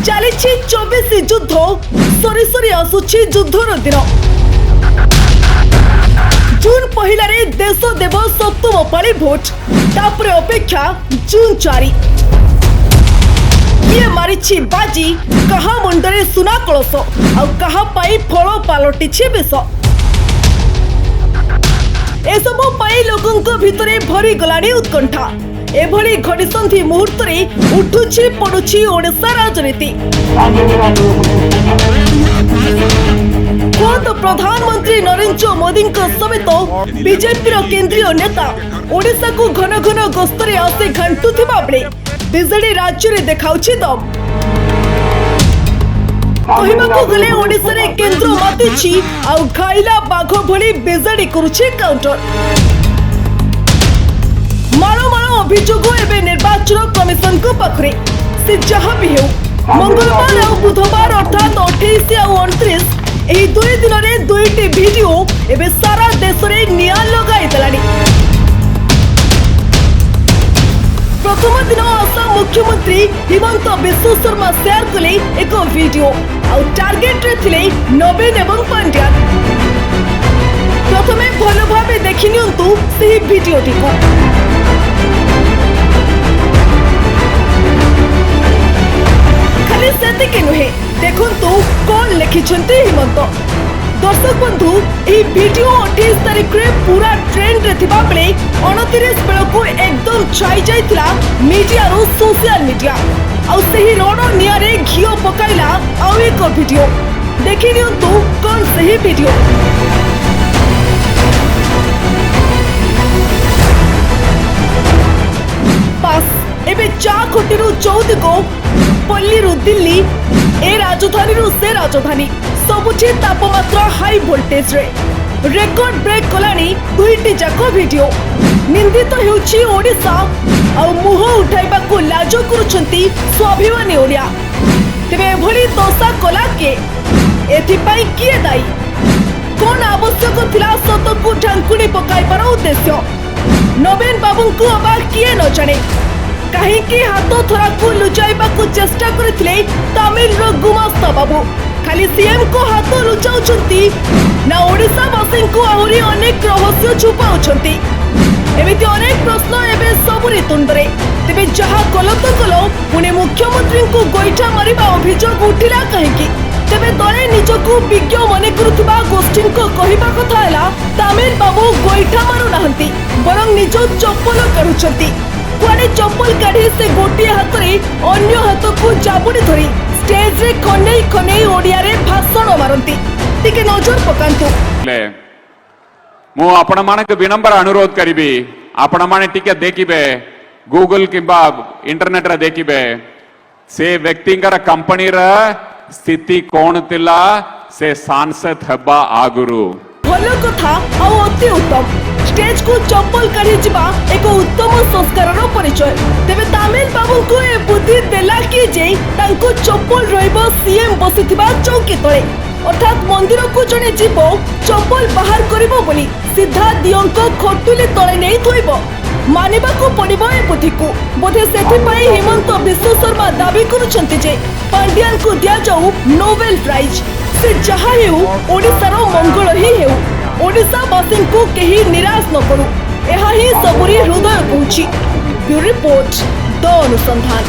चली 24 युद्ध सरी सरी आसुची युद्धर दिन जून पहिलारे देश देव सप्तम पाली भोट तापर अपेक्षा जून 4 किए मारिछि बाजी कहा मुंडरे सुना कलश आ कहा पाई फल पालटि विष एसबू लोकों भितरे भरी गलानी उत्कंठा एभली घड़ीसंधि मुहूर्त उठुछि पड़ुछि ओडिशा राजनीति। खुद प्रधानमंत्री नरेंद्र मोदी समेत बीजेपी केंद्रीय नेता ओडिशा को घन घन गस्तरे आसे घांटुथिबा बेले बीजेडी राज्य में देखाउछि दम। कहबाकू गले ओडिशा रे केंद्र मातिछि आ खाइला बाघ भली बीजेडी करुछि काउंटर। मारो मारो अभियोग एवं निर्वाचन कमिशन को पाखरे से जहाँ भी हो मंगलवार और बुधवार अर्थात 28 और 29 एही दुई दिन में दुईटी वीडियो एवं सारा देश में निया लगाई देलानी। प्रथम दिन आसाम मुख्यमंत्री हिमंत बिश्व शर्मा शेयर कले एक वीडियो और टार्गेट रे थिले नवीन एवं पांड्यान। प्रथमे भल भावे देखि नियंतु सेही वीडियोटी को। खाली सेतिके नुहे देखंतु कौन लिखिछन्ते हिमंत। दर्शक बंधु यह वीडियो 28 तारीख रे पूरा ट्रेंड रे थिबा बेले 29 बेल को एकदम छाई जाइतिला मीडिया रो सोशल मीडिया आ सही रण निया रे घियो पकाइला आ एक वीडियो देखि नियंतु कौन सही वीडियो। पास एबे चा कोटिरु चौद को पल्ली रु दिल्ली ए राजधानी रु से राजधानी सबुठी तापमात्रा हाई वोल्टेज रे रेकॉर्ड ब्रेक कलानी दुईटी जाक वीडियो। निंदित हेउछि ओडिशा आ मुह उठाइबा को लाज करूछंती स्वाभिमानी ओडिया। तेबे एभली दशा कला के एथिपाई किए दायी कोन आवश्यक थिला सत को ढांकुणी पकाइबार उद्देश्य नवीन बाबू को अबा किए न जाने कहीं की हाथ थोड़ा को लुचाइबा को चेष्टा करथिले तमिल रो गुमास्ता बाबू। खाली सीएम को हाथ लुचाउछंती ना ओडिशा वासी को आहुरी अनेक रहस्य छुपाउछंती। एमिति अनेक प्रश्न एबे सबुरी तुंडरे। तेबे जहा कलो तो कलो पुणे मुख्यमंत्री को गोइठा मारिबा अभियोग उठिला कहीं तेबे दले निजको विज्ञ मने करुथिबा गोष्ठी को कहिबा कथा हैला तमिल बाबू गोइठा मारु नाहंती बरं निज चप्पल काढुछंती। कुआडे चप्पल काढी से गोटे हाथ रे अन्य हाथ को जाबुडी धरी स्टेज रे खनेई खनेई ओडिया रे भाषण मारंती। टिके नजर पकांतु। मु आपण मानक विनम्र अनुरोध करिबी आपण माने टिके देखिबे गूगल किबा इंटरनेट रे देखिबे से व्यक्तिंकर कंपनी रे स्थिति कोन तिला से सांसद हबा आगुरु भलो कथा आ अति उत्तम स्टेज को चप्पल काढी जिबा एक उत्तम संस्कारर परिचय। तेबे तमिल बाबू को ए बुद्धि देला कि जे तांको चप्पल रहइबो सीएम बसिथिबा चौकी तळे अर्थात मंदिर को जने जीवो चप्पल बाहर करिबो बोली सीधा दियंक खटुली तळे नै थोइबो मानिबा को पड़िबो ए बुद्धि को। बोधे सेथि पई हिमंत बिश्व शर्मा दाबी करूछंती जे पांड्यान को दिया जाऊ नोबेल प्राइज से जहा हेउ ओडिसा रो मंगल ही हेउ ओडिशा वासी को केही निराश न करू एहा ही सबुरी हृदय कहूछि। ब्यूरो रिपोर्ट द अनुसंधान।